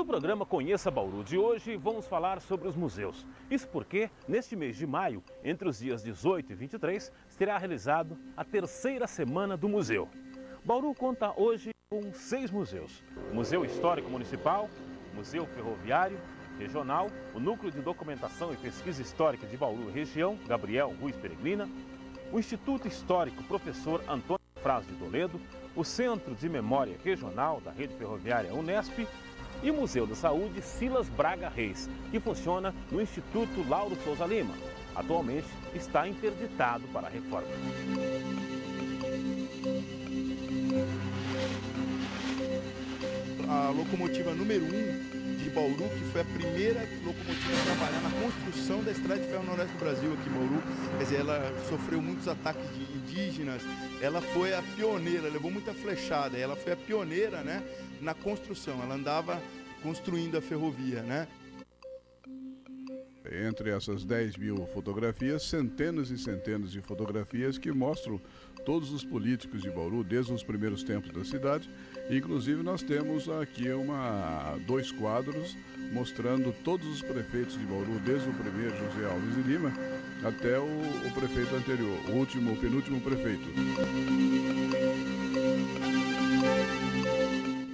programa Conheça Bauru de hoje, vamos falar sobre os museus. Isso porque, neste mês de maio, entre os dias 18 e 23, será realizado a terceira semana do museu. Bauru conta hoje com 6 museus. O Museu Histórico Municipal, o Museu Ferroviário, Regional, o Núcleo de Documentação e Pesquisa Histórica de Bauru Região, Gabriel Ruiz Peregrina, o Instituto Histórico Professor Antônio Fraz de Toledo, o Centro de Memória Regional da Rede Ferroviária Unesp e o Museu da Saúde Silas Braga Reis, que funciona no Instituto Lauro Souza Lima. Atualmente está interditado para a reforma. A locomotiva número 1 de Bauru, que foi a primeira locomotiva a trabalhar na construção da Estrada de Ferro Noroeste do Brasil aqui em Bauru. Quer dizer, ela sofreu muitos ataques de indígenas, ela foi a pioneira, levou muita flechada, ela foi a pioneira, né, na construção, ela andava construindo a ferrovia, né? Entre essas 10 mil fotografias, centenas e centenas de fotografias que mostram todos os políticos de Bauru desde os primeiros tempos da cidade. Inclusive nós temos aqui 2 quadros mostrando todos os prefeitos de Bauru, desde o primeiro José Alves de Lima até o prefeito anterior, o penúltimo prefeito.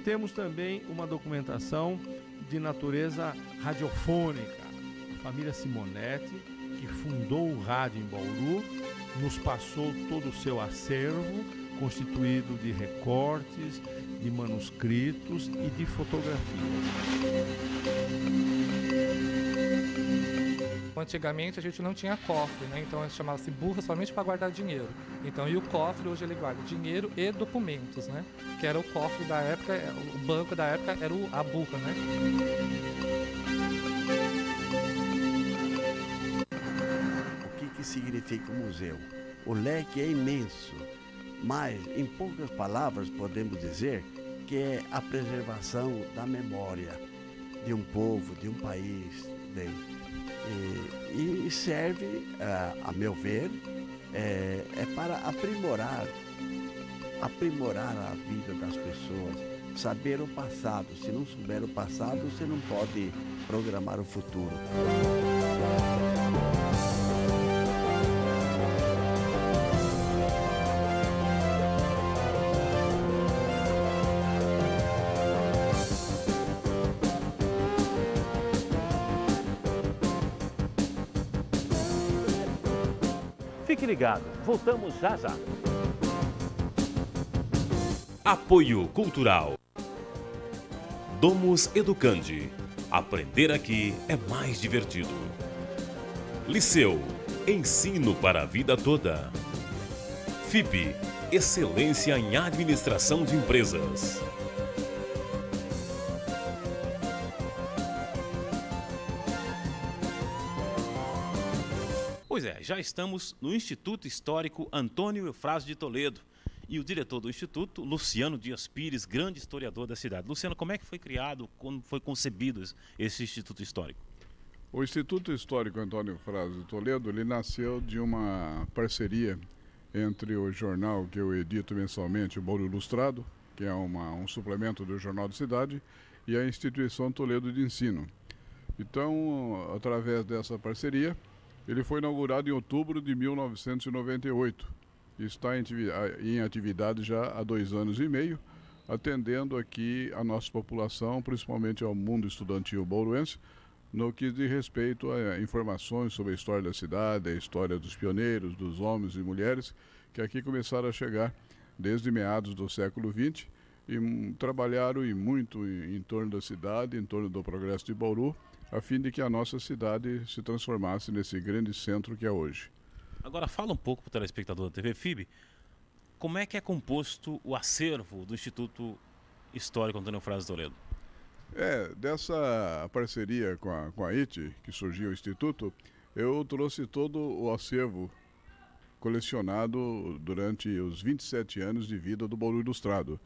Temos também uma documentação de natureza radiofônica. A família Simonetti, que fundou o rádio em Bauru, nos passou todo o seu acervo, constituído de recortes, de manuscritos e de fotografias. Antigamente a gente não tinha cofre, né? Então chamava-se burra somente para guardar dinheiro. Então, e o cofre hoje ele guarda dinheiro e documentos, né? Que era o cofre da época, o banco da época era a burra, né? O que significa o museu? O leque é imenso, mas em poucas palavras podemos dizer que é a preservação da memória de um povo, de um país. E serve, a meu ver, para aprimorar a vida das pessoas, saber o passado. Se não souber o passado, você não pode programar o futuro. Fique ligado, voltamos já já. Apoio Cultural. Domus Educandi. Aprender aqui é mais divertido. Liceu. Ensino para a vida toda. FIP. Excelência em administração de empresas. Pois é, já estamos no Instituto Histórico Antônio Fraz de Toledo e o diretor do Instituto, Luciano Dias Pires, grande historiador da cidade. Luciano, como é que foi criado, como foi concebido esse Instituto Histórico? O Instituto Histórico Antônio Fraz de Toledo, ele nasceu de uma parceria entre o jornal que eu edito mensalmente, o Bauru Ilustrado, que é um suplemento do Jornal da Cidade, e a Instituição Toledo de Ensino. Então, através dessa parceria, ele foi inaugurado em outubro de 1998 e está em atividade já há 2 anos e meio, atendendo aqui a nossa população, principalmente ao mundo estudantil bauruense, no que diz respeito a informações sobre a história da cidade, a história dos pioneiros, dos homens e mulheres, que aqui começaram a chegar desde meados do século XX e trabalharam muito em torno da cidade, em torno do progresso de Bauru, a fim de que a nossa cidade se transformasse nesse grande centro que é hoje. Agora fala um pouco para o telespectador da TV FIB, como é que é composto o acervo do Instituto Histórico Antônio Fraz de Toledo? Dessa parceria com a IT, que surgiu o Instituto, eu trouxe todo o acervo colecionado durante os 27 anos de vida do Bauru Ilustrado.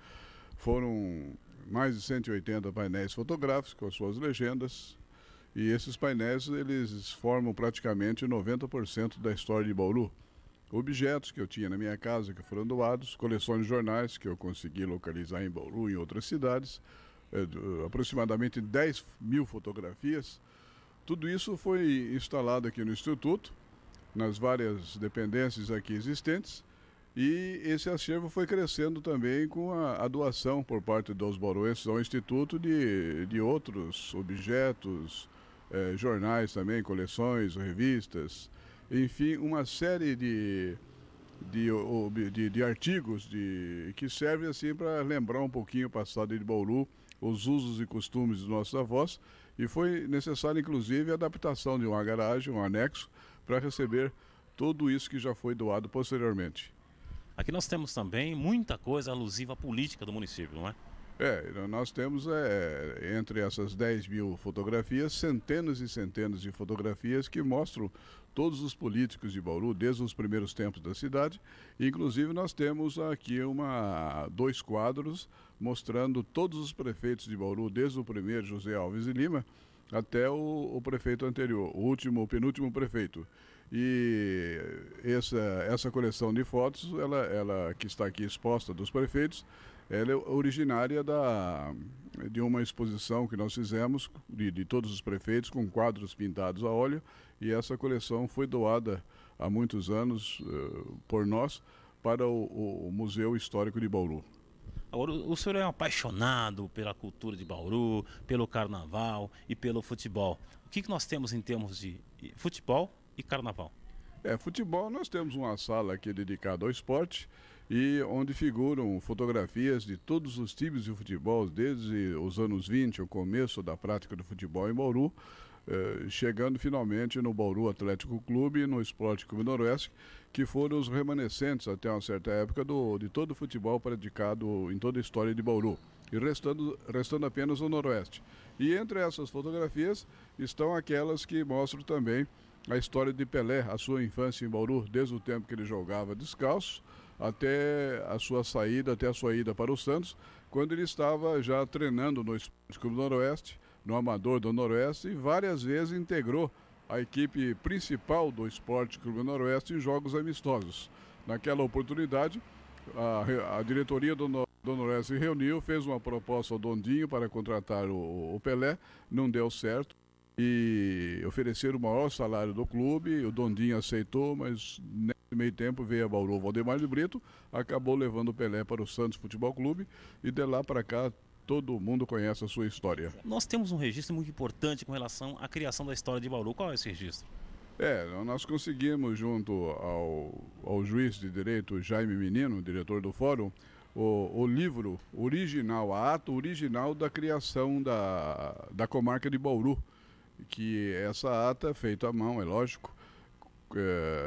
Foram mais de 180 painéis fotográficos com as suas legendas, e esses painéis eles formam praticamente 90% da história de Bauru. Objetos que eu tinha na minha casa que foram doados, coleções de jornais que eu consegui localizar em Bauru e em outras cidades, aproximadamente 10 mil fotografias. Tudo isso foi instalado aqui no Instituto, nas várias dependências aqui existentes, e esse acervo foi crescendo também com a doação por parte dos bauruenses ao Instituto de outros objetos, jornais também, coleções, revistas, enfim, uma série de artigos que servem assim para lembrar um pouquinho o passado de Bauru, os usos e costumes dos nossos avós, e foi necessário inclusive a adaptação de uma garagem, um anexo, para receber tudo isso que já foi doado posteriormente. Aqui nós temos também muita coisa alusiva à política do município, não é? Nós temos entre essas 10 mil fotografias, centenas e centenas de fotografias que mostram todos os políticos de Bauru, desde os primeiros tempos da cidade. Inclusive nós temos aqui 2 quadros mostrando todos os prefeitos de Bauru, desde o primeiro, José Alves de Lima, até o prefeito anterior, o penúltimo prefeito. E essa coleção de fotos, ela que está aqui exposta dos prefeitos, ela é originária de uma exposição que nós fizemos de todos os prefeitos com quadros pintados a óleo, e essa coleção foi doada há muitos anos por nós para o Museu Histórico de Bauru. Agora, o senhor é um apaixonado pela cultura de Bauru, pelo carnaval e pelo futebol. O que nós temos em termos de futebol e carnaval? Futebol, nós temos uma sala aqui dedicada ao esporte, e onde figuram fotografias de todos os times de futebol, desde os anos 20, o começo da prática do futebol em Bauru, chegando finalmente no Bauru Atlético Clube e no Esporte Clube Noroeste, que foram os remanescentes até uma certa época de todo o futebol praticado em toda a história de Bauru, e restando apenas o Noroeste. E entre essas fotografias estão aquelas que mostram também a história de Pelé, a sua infância em Bauru, desde o tempo que ele jogava descalço, até a sua ida para o Santos, quando ele estava já treinando no Esporte Clube Noroeste, no Amador do Noroeste, e várias vezes integrou a equipe principal do Esporte Clube Noroeste em jogos amistosos. Naquela oportunidade, a diretoria do Noroeste se reuniu, fez uma proposta ao Dondinho para contratar o Pelé, não deu certo, e ofereceram o maior salário do clube. O Dondinho aceitou, mas nesse meio tempo veio a Bauru o Valdemar de Brito, acabou levando o Pelé para o Santos Futebol Clube, e de lá para cá todo mundo conhece a sua história. Nós temos um registro muito importante com relação à criação da história de Bauru. Qual é esse registro? Nós conseguimos, junto ao juiz de direito Jaime Menino, diretor do fórum, o livro original, a ata original da criação da comarca de Bauru, que essa ata é feita à mão, é lógico.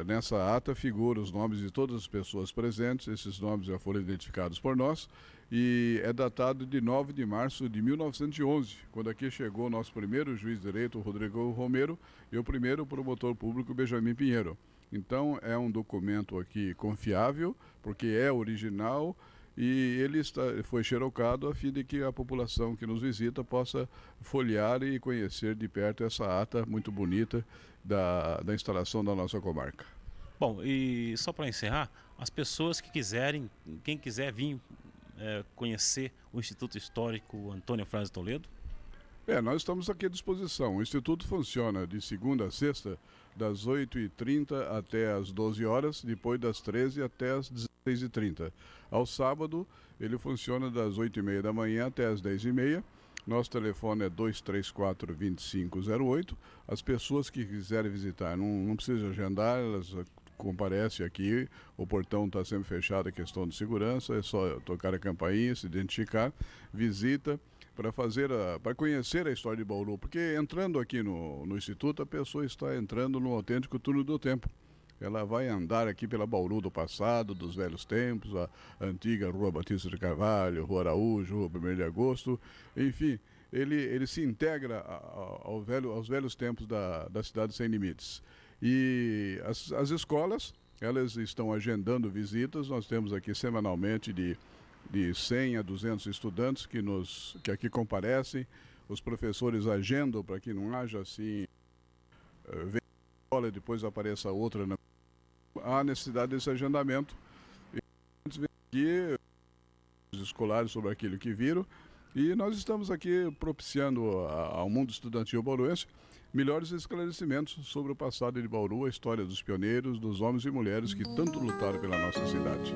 Nessa ata figuram os nomes de todas as pessoas presentes, esses nomes já foram identificados por nós, e é datado de 9 de março de 1911, quando aqui chegou o nosso primeiro juiz de direito, Rodrigo Romero, e o primeiro promotor público, Benjamin Pinheiro. Então é um documento aqui confiável, porque é original, e ele foi xerocado a fim de que a população que nos visita possa folhear e conhecer de perto essa ata muito bonita da instalação da nossa comarca. Bom, e só para encerrar, as pessoas que quiserem, quem quiser vir conhecer o Instituto Histórico Antônio Frazio Toledo? Nós estamos aqui à disposição. O Instituto funciona de segunda a sexta, das 8h30 até as 12 horas, depois das 13 até as 16h30. Ao sábado, ele funciona das 8h30 da manhã até as 10h30. Nosso telefone é 234-2508. As pessoas que quiserem visitar, não precisa agendar, elas comparecem aqui. O portão está sempre fechado, a questão de segurança, é só tocar a campainha, se identificar, visita, para conhecer a história de Bauru, porque entrando aqui no Instituto, a pessoa está entrando no autêntico túnel do tempo. Ela vai andar aqui pela Bauru do passado, dos velhos tempos, a antiga Rua Batista de Carvalho, Rua Araújo, Rua 1º de Agosto, enfim, ele se integra aos velhos tempos da cidade sem limites. E as escolas, elas estão agendando visitas. Nós temos aqui semanalmente de 100 a 200 estudantes que aqui comparecem. Os professores agendam para que não haja assim, venha a escola e depois apareça outra. Há necessidade desse agendamento. E antes vem aqui os escolares sobre aquilo que viram, E nós estamos aqui propiciando ao mundo estudantil bauruense melhores esclarecimentos sobre o passado de Bauru, a história dos pioneiros, dos homens e mulheres que tanto lutaram pela nossa cidade.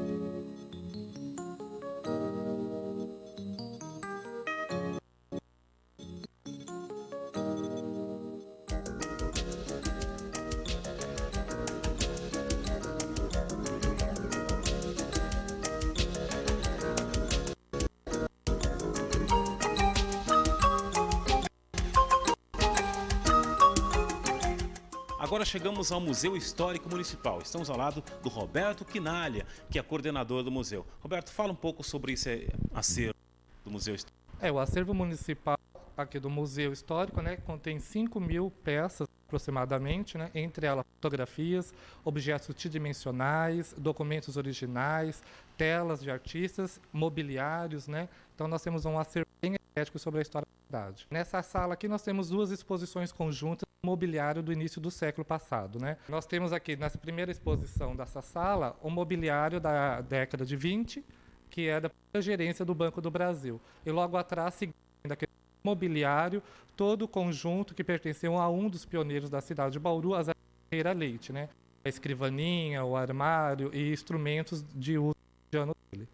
Agora chegamos ao Museu Histórico Municipal. Estamos ao lado do Roberto Quinalha, que é coordenador do museu. Roberto, fala um pouco sobre esse acervo do Museu Histórico. O acervo municipal aqui do Museu Histórico, né, contém 5.000 peças aproximadamente, né, entre elas fotografias, objetos tridimensionais, documentos originais, telas de artistas, mobiliários, né? Então nós temos um acervo bem eclético sobre a história da cidade. Nessa sala aqui nós temos 2 exposições conjuntas do mobiliário do início do século passado, né? Nós temos aqui nessa primeira exposição dessa sala o mobiliário da década de 20, que é da gerência do Banco do Brasil. E logo atrás, seguindo aquele mobiliário, todo o conjunto que pertenceu a um dos pioneiros da cidade de Bauru, a Ferreira Leite, né? A escrivaninha, o armário e instrumentos de uso cotidiano dele.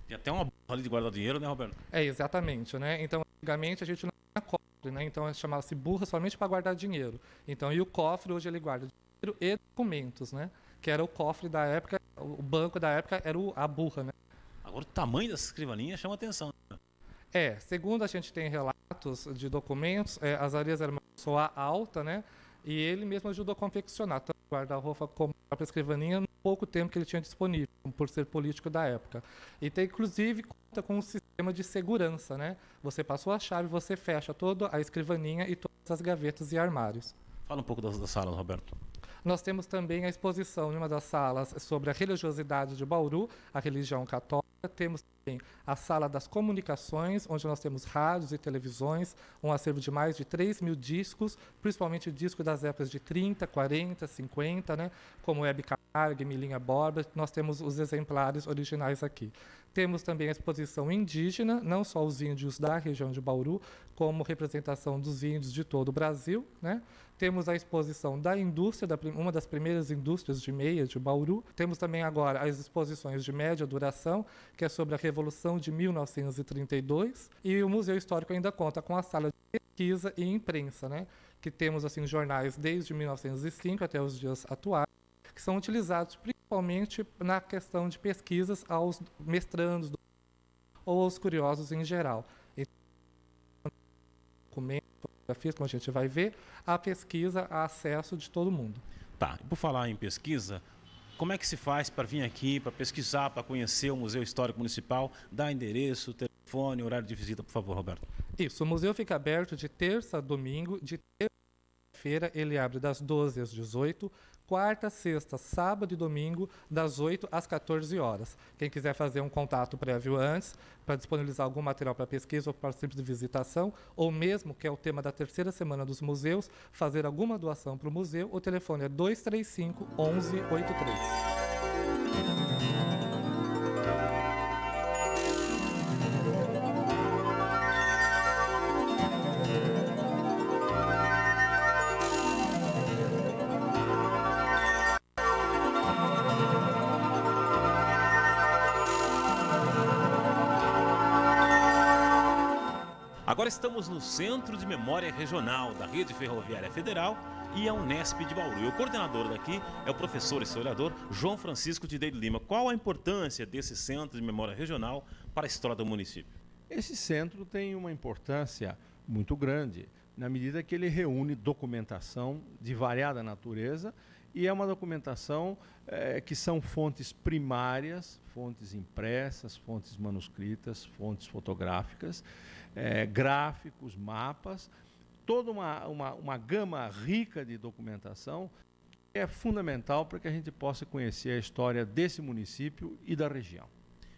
Tem até uma bola ali de guardar dinheiro, né, Roberto? Exatamente, né? Então, antigamente a gente não tinha cofre, né? Então chamava-se burra somente para guardar dinheiro. Então, e o cofre hoje ele guarda dinheiro e documentos, né? Que era o cofre da época, o banco da época era a burra, né? Agora o tamanho dessa escrivaninha chama atenção. Segundo a gente tem relatos de documentos, as areias eram uma pessoa alta, né? E ele mesmo ajudou a confeccionar tanto o guarda-roupa como a própria escrivaninha no pouco tempo que ele tinha disponível, por ser político da época. E tem, inclusive, conta com um sistema de segurança, né? Você passou a chave, você fecha toda a escrivaninha e todas as gavetas e armários. Fala um pouco das salas, Roberto. Nós temos também a exposição em uma das salas sobre a religiosidade de Bauru, a religião católica. Temos também a sala das comunicações, onde nós temos rádios e televisões, um acervo de mais de 3.000 discos, principalmente discos das épocas de 30, 40, 50, né? Como Hebe Camargo, Emilinha Borba. Nós temos os exemplares originais aqui. Temos também a exposição indígena, não só os índios da região de Bauru, como representação dos índios de todo o Brasil, né? Temos a exposição da indústria, uma das primeiras indústrias de meia de Bauru. Temos também agora as exposições de média duração, que é sobre a Revolução de 1932. E o Museu Histórico ainda conta com a sala de pesquisa e imprensa, né? Que temos assim jornais desde 1905 até os dias atuais, que são utilizados principalmente na questão de pesquisas aos mestrandos ou aos curiosos em geral. Documentos, fotografias, como a gente vai ver, a pesquisa a acesso de todo mundo. Tá, e por falar em pesquisa, como é que se faz para vir aqui, para pesquisar, para conhecer o Museu Histórico Municipal? Dá endereço, telefone, horário de visita, por favor, Roberto. Isso, o museu fica aberto de terça a domingo, de terça-feira ele abre das 12 às 18, quarta, sexta, sábado e domingo, das 8 às 14 horas. Quem quiser fazer um contato prévio antes, para disponibilizar algum material para pesquisa ou para simples visitação, ou mesmo, que é o tema da terceira semana dos museus, fazer alguma doação para o museu, o telefone é 235 1183. Agora estamos no Centro de Memória Regional da Rede Ferroviária Federal e a Unesp de Bauru. E o coordenador daqui é o professor e historiador João Francisco de Deide Lima. Qual a importância desse Centro de Memória Regional para a história do município? Esse centro tem uma importância muito grande, na medida que ele reúne documentação de variada natureza e é uma documentação que são fontes primárias, fontes impressas, fontes manuscritas, fontes fotográficas, gráficos, mapas, toda uma gama rica de documentação que é fundamental para que a gente possa conhecer a história desse município e da região.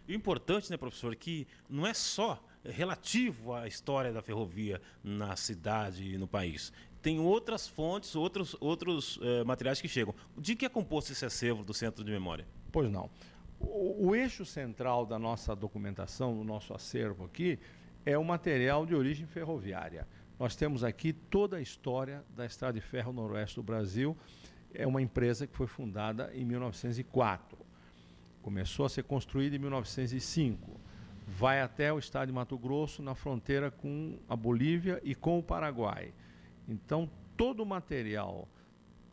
E o importante, né, professor, que não é só relativo à história da ferrovia na cidade e no país. Tem outras fontes, outros materiais que chegam. De que é composto esse acervo do Centro de Memória? Pois não. O eixo central da nossa documentação, do nosso acervo aqui, é o material de origem ferroviária. Nós temos aqui toda a história da Estrada de Ferro Noroeste do Brasil. É uma empresa que foi fundada em 1904. Começou a ser construída em 1905. Vai até o estado de Mato Grosso, na fronteira com a Bolívia e com o Paraguai. Então, todo o material,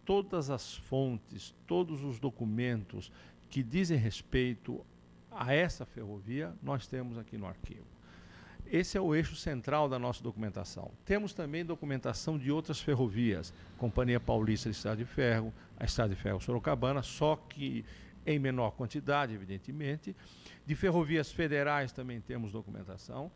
todas as fontes, todos os documentos que dizem respeito a essa ferrovia, nós temos aqui no arquivo. Esse é o eixo central da nossa documentação. Temos também documentação de outras ferrovias, Companhia Paulista de Estrada de Ferro, a Estrada de Ferro Sorocabana, só que em menor quantidade, evidentemente. De ferrovias federais também temos documentação.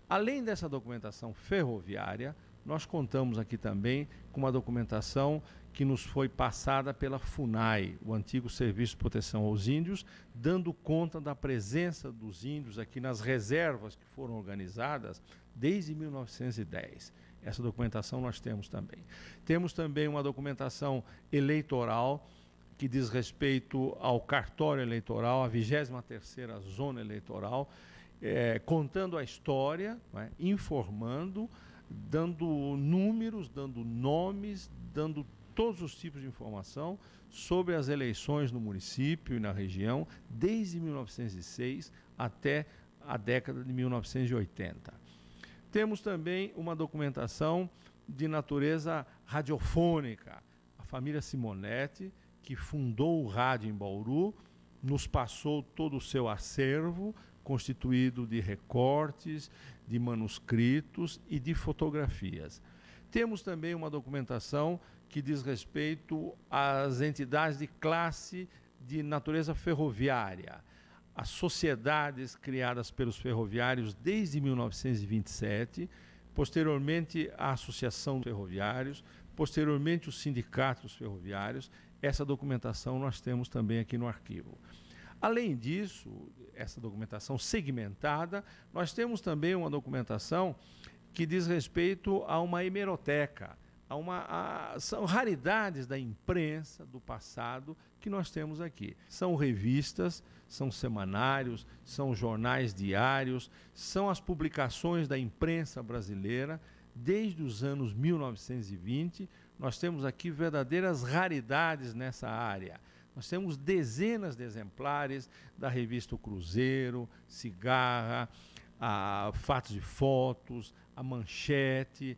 Além dessa documentação ferroviária, nós contamos aqui também com uma documentação que nos foi passada pela FUNAI, o antigo Serviço de Proteção aos Índios, dando conta da presença dos índios aqui nas reservas que foram organizadas desde 1910. Essa documentação nós temos também. Temos também uma documentação eleitoral que diz respeito ao cartório eleitoral, a 23ª Zona Eleitoral, contando a história, né, informando, dando números, dando nomes, dando todos os tipos de informação sobre as eleições no município e na região, desde 1906 até a década de 1980. Temos também uma documentação de natureza radiofônica. A família Simonetti, que fundou o rádio em Bauru, nos passou todo o seu acervo, constituído de recortes, de manuscritos e de fotografias. Temos também uma documentação que diz respeito às entidades de classe de natureza ferroviária, as sociedades criadas pelos ferroviários desde 1927, posteriormente a Associação dos Ferroviários, posteriormente os sindicatos ferroviários. Essa documentação nós temos também aqui no arquivo. Além disso, essa documentação segmentada, nós temos também uma documentação que diz respeito a uma hemeroteca, são raridades da imprensa do passado que nós temos aqui. São revistas, são semanários, são jornais diários, são as publicações da imprensa brasileira desde os anos 1920. Nós temos aqui verdadeiras raridades nessa área. Nós temos dezenas de exemplares da revista O Cruzeiro, Cigarra, a Fatos e Fotos, a Manchete,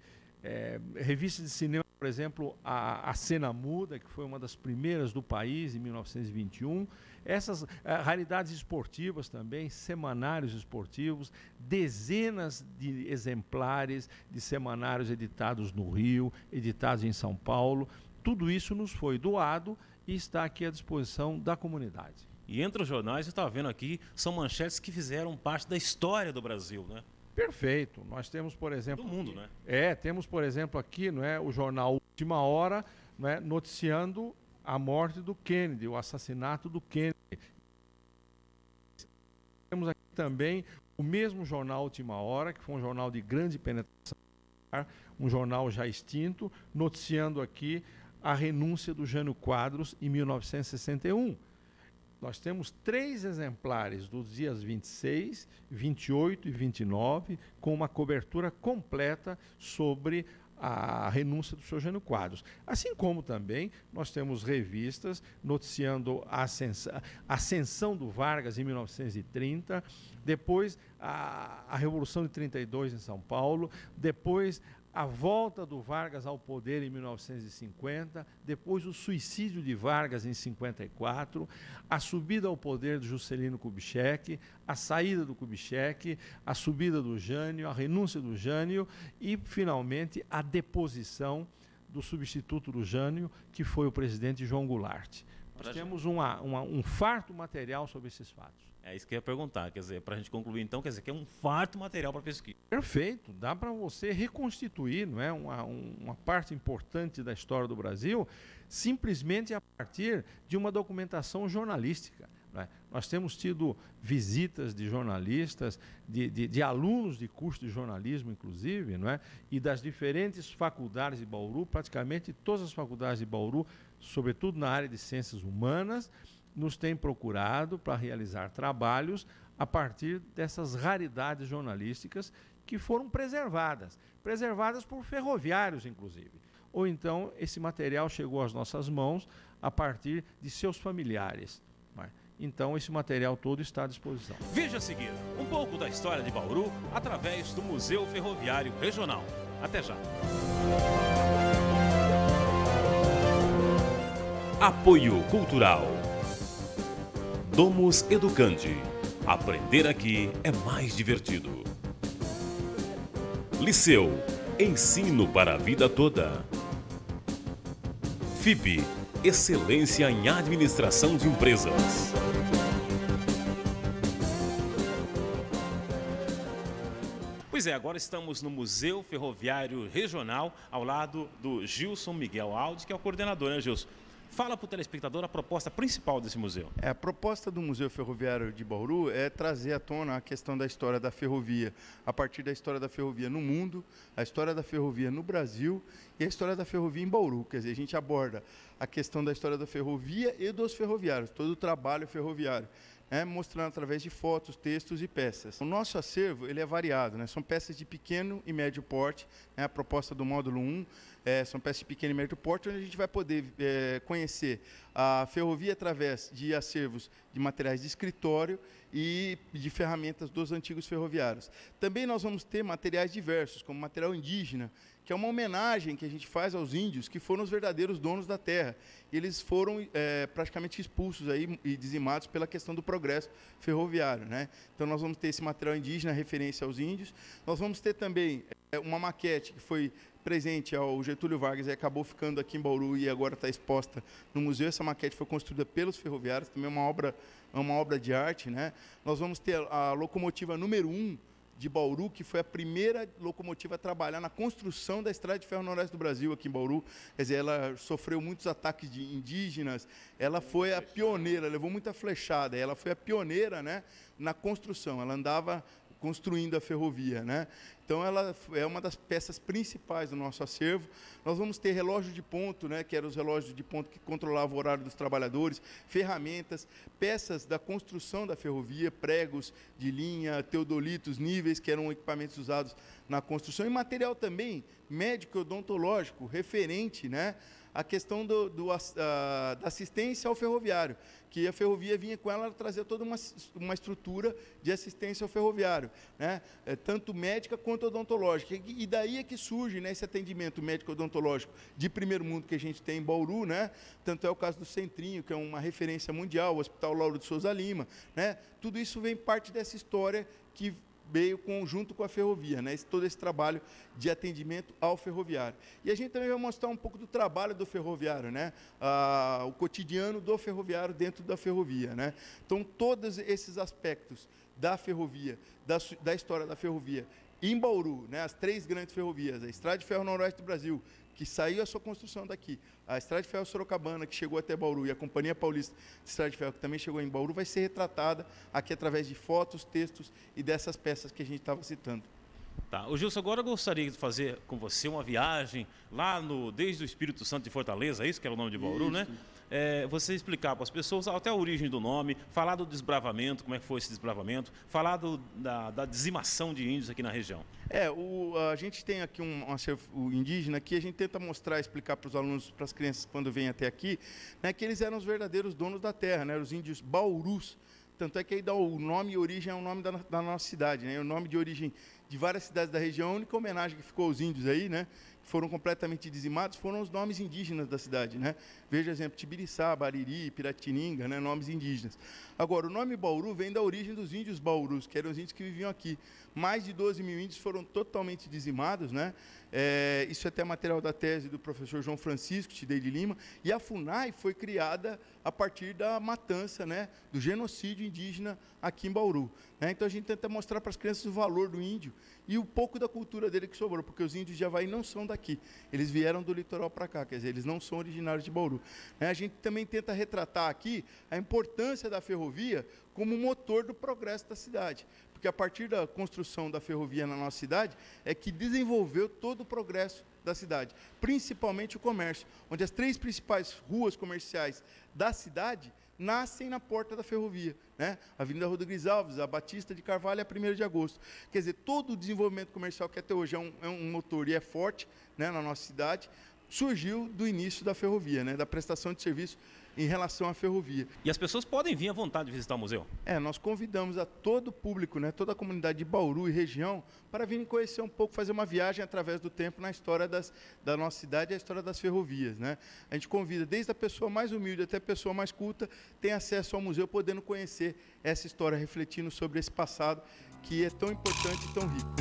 revistas de cinema, por exemplo, a Cena Muda, que foi uma das primeiras do país em 1921. Essas raridades esportivas também, semanários esportivos, dezenas de exemplares de semanários editados no Rio, editados em São Paulo. Tudo isso nos foi doado e está aqui à disposição da comunidade. E entre os jornais, eu estava vendo aqui, são manchetes que fizeram parte da história do Brasil, né? Perfeito. Nós temos, por exemplo... Do mundo, né? Temos, por exemplo, aqui, não é, o jornal Última Hora, não é, noticiando a morte do Kennedy, o assassinato do Kennedy. Temos aqui também o mesmo jornal Última Hora, que foi um jornal de grande penetração, um jornal já extinto, noticiando aqui a renúncia do Jânio Quadros em 1961. Nós temos 3 exemplares dos dias 26, 28 e 29, com uma cobertura completa sobre a renúncia do senhor Jânio Quadros. Assim como também nós temos revistas noticiando a ascensão do Vargas em 1930, depois a Revolução de 32 em São Paulo, depois a volta do Vargas ao poder em 1950, depois o suicídio de Vargas em 54, a subida ao poder do Juscelino Kubitschek, a saída do Kubitschek, a subida do Jânio, a renúncia do Jânio e, finalmente, a deposição do substituto do Jânio, que foi o presidente João Goulart. Nós temos um farto material sobre esses fatos. É isso que eu ia perguntar, quer dizer, para a gente concluir então, quer dizer, que é um farto material para pesquisa. Perfeito, dá para você reconstituir, não é, uma parte importante da história do Brasil, simplesmente a partir de uma documentação jornalística. Não é? Nós temos tido visitas de jornalistas, de alunos de curso de jornalismo, inclusive, não é? E das diferentes faculdades de Bauru, praticamente todas as faculdades de Bauru, sobretudo na área de ciências humanas, nos têm procurado para realizar trabalhos a partir dessas raridades jornalísticas que foram preservadas por ferroviários, inclusive. Ou então esse material chegou às nossas mãos a partir de seus familiares. Então esse material todo está à disposição. Veja a seguir um pouco da história de Bauru através do Museu Ferroviário Regional. Até já. Apoio Cultural. Domus Educandi. Aprender aqui é mais divertido. Liceu. Ensino para a vida toda. FIP. Excelência em Administração de Empresas. Pois é, agora estamos no Museu Ferroviário Regional, ao lado do Gilson Miguel Aldi, que é o coordenador, né, Gilson? Fala para o telespectador a proposta principal desse museu. A proposta do Museu Ferroviário de Bauru é trazer à tona a questão da história da ferrovia, a partir da história da ferrovia no mundo, a história da ferrovia no Brasil e a história da ferrovia em Bauru. Quer dizer, a gente aborda a questão da história da ferrovia e dos ferroviários, todo o trabalho ferroviário, mostrando através de fotos, textos e peças. O nosso acervo ele é variado, são peças de pequeno e médio porte, a proposta do módulo 1, são peças de pequeno e médio porte, onde a gente vai poder conhecer a ferrovia através de acervos de materiais de escritório e de ferramentas dos antigos ferroviários. Também nós vamos ter materiais diversos, como material indígena, que é uma homenagem que a gente faz aos índios, que foram os verdadeiros donos da terra. Eles foram praticamente expulsos aí e dizimados pela questão do progresso ferroviário, Então nós vamos ter esse material indígena, referência aos índios. Nós vamos ter também uma maquete que foi presente ao Getúlio Vargas e acabou ficando aqui em Bauru e agora está exposta no museu. Essa maquete foi construída pelos ferroviários, também é uma obra de arte, Nós vamos ter a locomotiva número 1 de Bauru, que foi a primeira locomotiva a trabalhar na construção da Estrada de Ferro Noroeste do Brasil, aqui em Bauru. Quer dizer, ela sofreu muitos ataques de indígenas, ela foi a pioneira, levou muita flechada, ela foi a pioneira na construção, ela andava construindo a ferrovia, Então, ela é uma das peças principais do nosso acervo. Nós vamos ter relógio de ponto, que eram os relógios de ponto que controlavam o horário dos trabalhadores, ferramentas, peças da construção da ferrovia, pregos de linha, teodolitos, níveis, que eram equipamentos usados na construção, e material também médico e odontológico, referente, a questão da assistência ao ferroviário, que a ferrovia vinha com ela trazer toda uma estrutura de assistência ao ferroviário, tanto médica quanto odontológica. E daí é que surge esse atendimento médico odontológico de primeiro mundo que a gente tem em Bauru, tanto é o caso do Centrinho, que é uma referência mundial, o Hospital Lauro de Souza Lima, Tudo isso vem parte dessa história que veio junto com a ferrovia, todo esse trabalho de atendimento ao ferroviário. E a gente também vai mostrar um pouco do trabalho do ferroviário, o cotidiano do ferroviário dentro da ferrovia, Então, todos esses aspectos da ferrovia, da história da ferrovia, em Bauru, as três grandes ferrovias, a Estrada de Ferro Noroeste do Brasil, que saiu a sua construção daqui, a Estrada de Ferro Sorocabana, que chegou até Bauru, e a Companhia Paulista de Estrada de Ferro, que também chegou em Bauru, vai ser retratada aqui através de fotos, textos e dessas peças que a gente estava citando. Tá. O Gilson, agora eu gostaria de fazer com você uma viagem lá desde o Espírito Santo de Fortaleza, isso que era o nome de Bauru, isso. Você explicar para as pessoas até a origem do nome, falar do desbravamento, como é que foi esse desbravamento, falar da dizimação de índios aqui na região. A gente tem aqui um acervo indígena que a gente tenta mostrar, explicar para os alunos, para as crianças quando vêm até aqui, que eles eram os verdadeiros donos da terra, os índios baurus. Tanto é que aí dá o nome e origem ao nome da nossa cidade, o nome de origem de várias cidades da região. A única homenagem que ficou aos índios aí, que foram completamente dizimados, foram os nomes indígenas da cidade, Veja, exemplo, Tibiriçá, Bariri, Piratininga, nomes indígenas. Agora, o nome Bauru vem da origem dos índios baurus, que eram os índios que viviam aqui. Mais de 12 mil índios foram totalmente dizimados, Isso é até material da tese do professor João Francisco Tidei de Lima, e a FUNAI foi criada a partir da matança, do genocídio indígena aqui em Bauru. Então, a gente tenta mostrar para as crianças o valor do índio e o pouco da cultura dele que sobrou, porque os índios de Havaí não são daqui, eles vieram do litoral para cá, quer dizer, eles não são originários de Bauru. A gente também tenta retratar aqui a importância da ferrovia como motor do progresso da cidade, porque a partir da construção da ferrovia na nossa cidade é que desenvolveu todo o progresso da cidade, principalmente o comércio, onde as três principais ruas comerciais da cidade nascem na porta da ferrovia, né? A Avenida Rodrigues Alves, a Batista de Carvalho é a 1º de agosto. Quer dizer, todo o desenvolvimento comercial que até hoje é um motor e é forte, né, na nossa cidade, surgiu do início da ferrovia, né, da prestação de serviço em relação à ferrovia. E as pessoas podem vir à vontade de visitar o museu? Nós convidamos a todo o público, né, toda a comunidade de Bauru e região, para virem conhecer um pouco, fazer uma viagem através do tempo na história da nossa cidade e a história das ferrovias, né? A gente convida desde a pessoa mais humilde até a pessoa mais culta, tem acesso ao museu, podendo conhecer essa história, refletindo sobre esse passado que é tão importante e tão rico.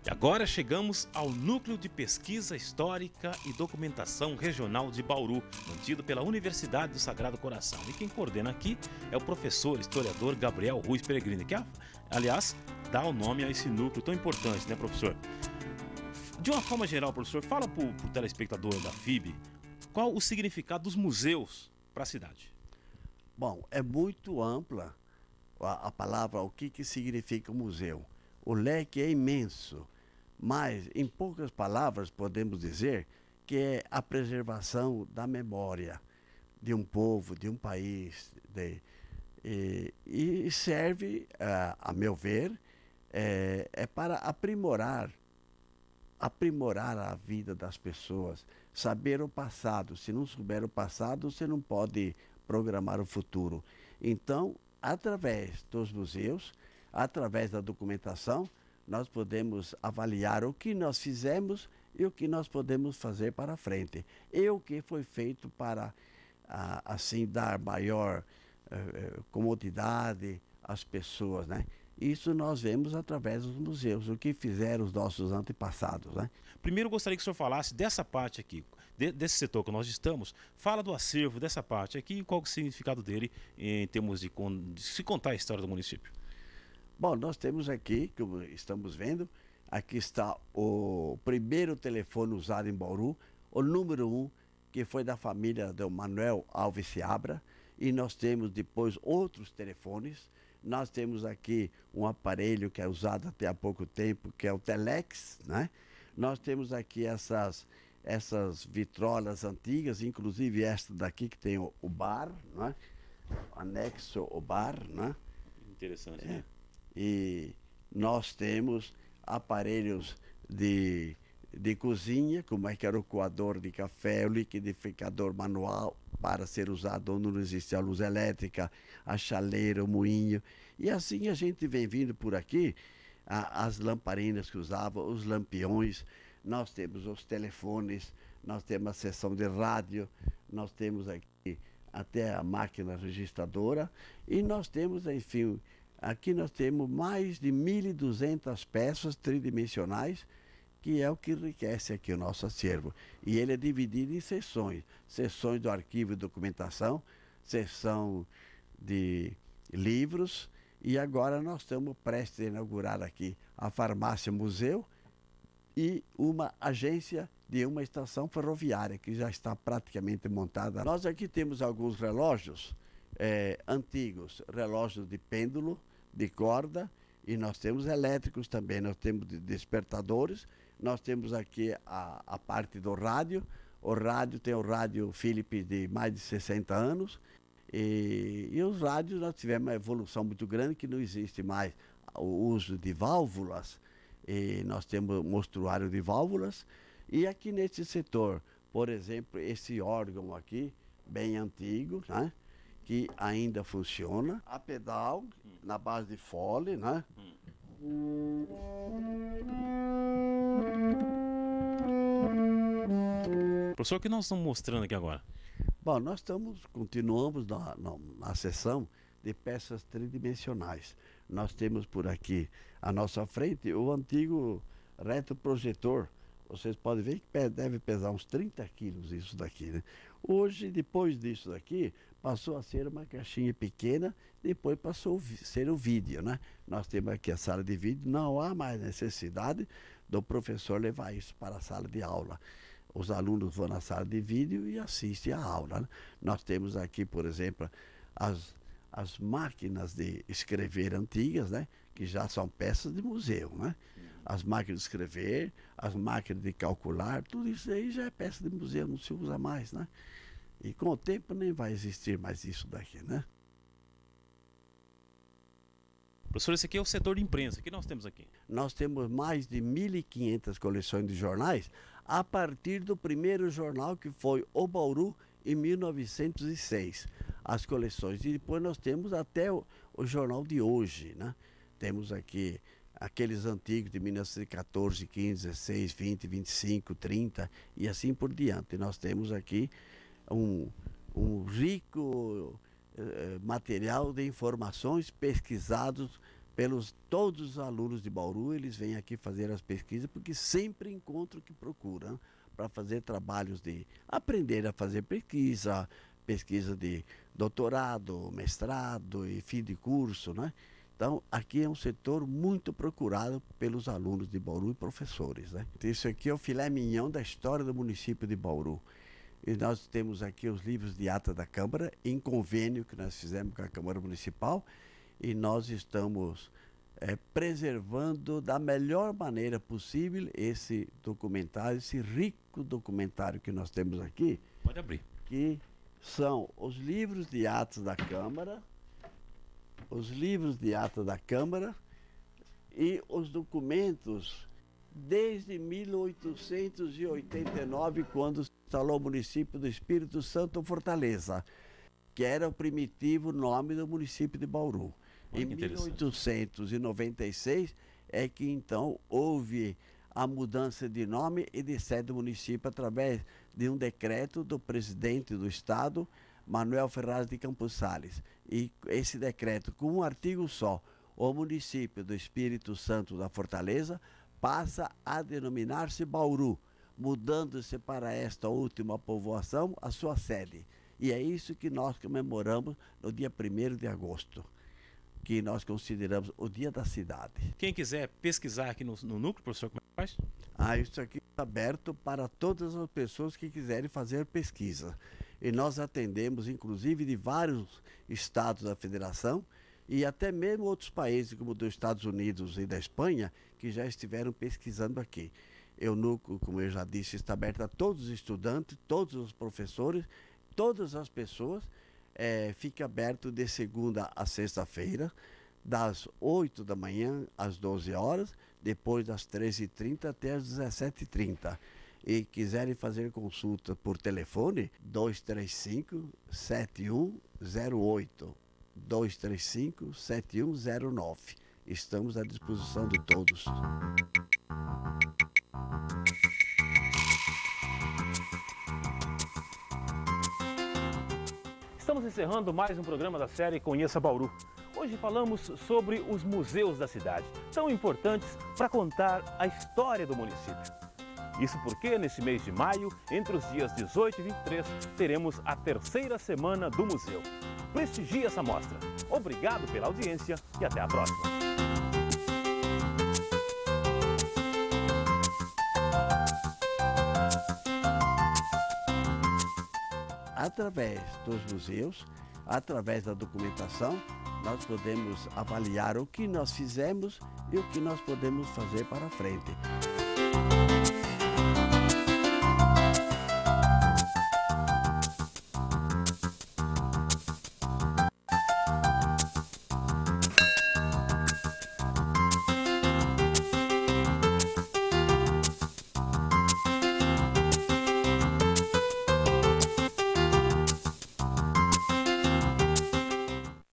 E agora chegamos ao Núcleo de Pesquisa Histórica e Documentação Regional de Bauru, mantido pela Universidade do Sagrado Coração. E quem coordena aqui é o professor historiador Gabriel Ruiz Peregrini, que, aliás, dá o nome a esse núcleo tão importante, né, professor? De uma forma geral, professor, fala para o telespectador da FIB qual o significado dos museus para a cidade. Bom, é muito ampla a palavra, o que significa museu. O leque é imenso, mas, em poucas palavras, podemos dizer que é a preservação da memória de um povo, de um país. E serve, a meu ver, para aprimorar a vida das pessoas, saber o passado. Se não souber o passado, você não pode programar o futuro. Então, através dos museus, através da documentação, nós podemos avaliar o que nós fizemos e o que nós podemos fazer para frente. E o que foi feito para, assim, dar maior comodidade às pessoas, né? Isso nós vemos através dos museus, o que fizeram os nossos antepassados, né? Primeiro, eu gostaria que o senhor falasse dessa parte aqui, desse setor que nós estamos. Fala do acervo dessa parte aqui e qual é o significado dele em termos de se contar a história do município. Bom, nós temos aqui, como estamos vendo, aqui está o primeiro telefone usado em Bauru, o número 1, que foi da família do Manuel Alves Seabra, e nós temos depois outros telefones. Nós temos aqui um aparelho que é usado até há pouco tempo, que é o Telex, né? Nós temos aqui essas vitrolas antigas, inclusive esta daqui que tem o bar, né? Anexo o bar, né? Interessante, né? E nós temos aparelhos de cozinha, como é que era o coador de café, o liquidificador manual para ser usado onde não existe a luz elétrica, a chaleira, o moinho. E assim a gente vem vindo por aqui, as lamparinas que usavam, os lampiões, nós temos os telefones, nós temos a seção de rádio, nós temos aqui até a máquina registradora e nós temos, enfim, aqui nós temos mais de 1.200 peças tridimensionais, que é o que enriquece aqui o nosso acervo. E ele é dividido em seções. Seções do arquivo e documentação, seção de livros, e agora nós estamos prestes a inaugurar aqui a farmácia museu e uma agência de uma estação ferroviária, que já está praticamente montada. Nós aqui temos alguns relógios antigos, relógios de pêndulo, de corda, e nós temos elétricos também, nós temos despertadores, nós temos aqui a parte do rádio. O rádio tem o rádio Philips de mais de 60 anos, e os rádios nós tivemos uma evolução muito grande, que não existe mais o uso de válvulas, e nós temos mostruário de válvulas, e aqui nesse setor, por exemplo, esse órgão aqui, bem antigo, né? Que ainda funciona, a pedal na base de fole, né? Professor, o que nós estamos mostrando aqui agora? Bom, nós continuamos na seção de peças tridimensionais. Nós temos por aqui, à nossa frente, o antigo retroprojetor. Vocês podem ver que deve pesar uns 30 quilos isso daqui, né? Hoje, depois disso daqui, passou a ser uma caixinha pequena, depois passou a ser o vídeo, né? Nós temos aqui a sala de vídeo, não há mais necessidade do professor levar isso para a sala de aula. Os alunos vão na sala de vídeo e assistem a aula, né? Nós temos aqui, por exemplo, as máquinas de escrever antigas, né? Que já são peças de museu, né? as máquinas de escrever, as máquinas de calcular, tudo isso aí já é peça de museu, não se usa mais, né? E com o tempo nem vai existir mais isso daqui, né? Professor, esse aqui é o setor de imprensa. O que nós temos aqui? Nós temos mais de 1.500 coleções de jornais, a partir do primeiro jornal, que foi O Bauru, em 1906. As coleções. E depois nós temos até o jornal de hoje, né? Temos aqui aqueles antigos de 1914, 15, 16, 20, 25, 30 e assim por diante. Nós temos aqui um rico material de informações pesquisados pelos todos os alunos de Bauru. Eles vêm aqui fazer as pesquisas porque sempre encontram o que procuram para fazer trabalhos de aprender a fazer pesquisa de doutorado, mestrado e fim de curso, né? Então, aqui é um setor muito procurado pelos alunos de Bauru e professores, né? Isso aqui é o filé mignon da história do município de Bauru. E nós temos aqui os livros de ata da Câmara, em convênio que nós fizemos com a Câmara Municipal, e nós estamos preservando da melhor maneira possível esse documentário, esse rico documentário que nós temos aqui. Pode abrir. Que são os livros de atas da Câmara, e os documentos desde 1889, quando se instalou o município do Espírito Santo, Fortaleza, que era o primitivo nome do município de Bauru. Em 1896 é que então houve a mudança de nome e de sede do município através de um decreto do presidente do estado, Manuel Ferraz de Campos Sales. E esse decreto, com um artigo só, o município do Espírito Santo da Fortaleza passa a denominar-se Bauru, mudando-se para esta última povoação a sua sede. E é isso que nós comemoramos no dia 1º de agosto, que nós consideramos o dia da cidade. Quem quiser pesquisar aqui no núcleo, professor, como é que faz? Isso aqui está aberto para todas as pessoas que quiserem fazer pesquisa. E nós atendemos, inclusive, de vários estados da federação e até mesmo outros países, como dos Estados Unidos e da Espanha, que já estiveram pesquisando aqui. O núcleo, como eu já disse, está aberto a todos os estudantes, todos os professores, todas as pessoas. Fica aberto de segunda a sexta-feira, das 8 da manhã às 12 horas, depois das 13h30 até às 17h30. E quiserem fazer consulta por telefone, 235-7108, 235-7109. Estamos à disposição de todos. Estamos encerrando mais um programa da série Conheça Bauru. Hoje falamos sobre os museus da cidade, tão importantes para contar a história do município. Isso porque, nesse mês de maio, entre os dias 18 e 23, teremos a terceira semana do museu. Prestigie essa mostra. Obrigado pela audiência e até a próxima. Através dos museus, através da documentação, nós podemos avaliar o que nós fizemos e o que nós podemos fazer para frente.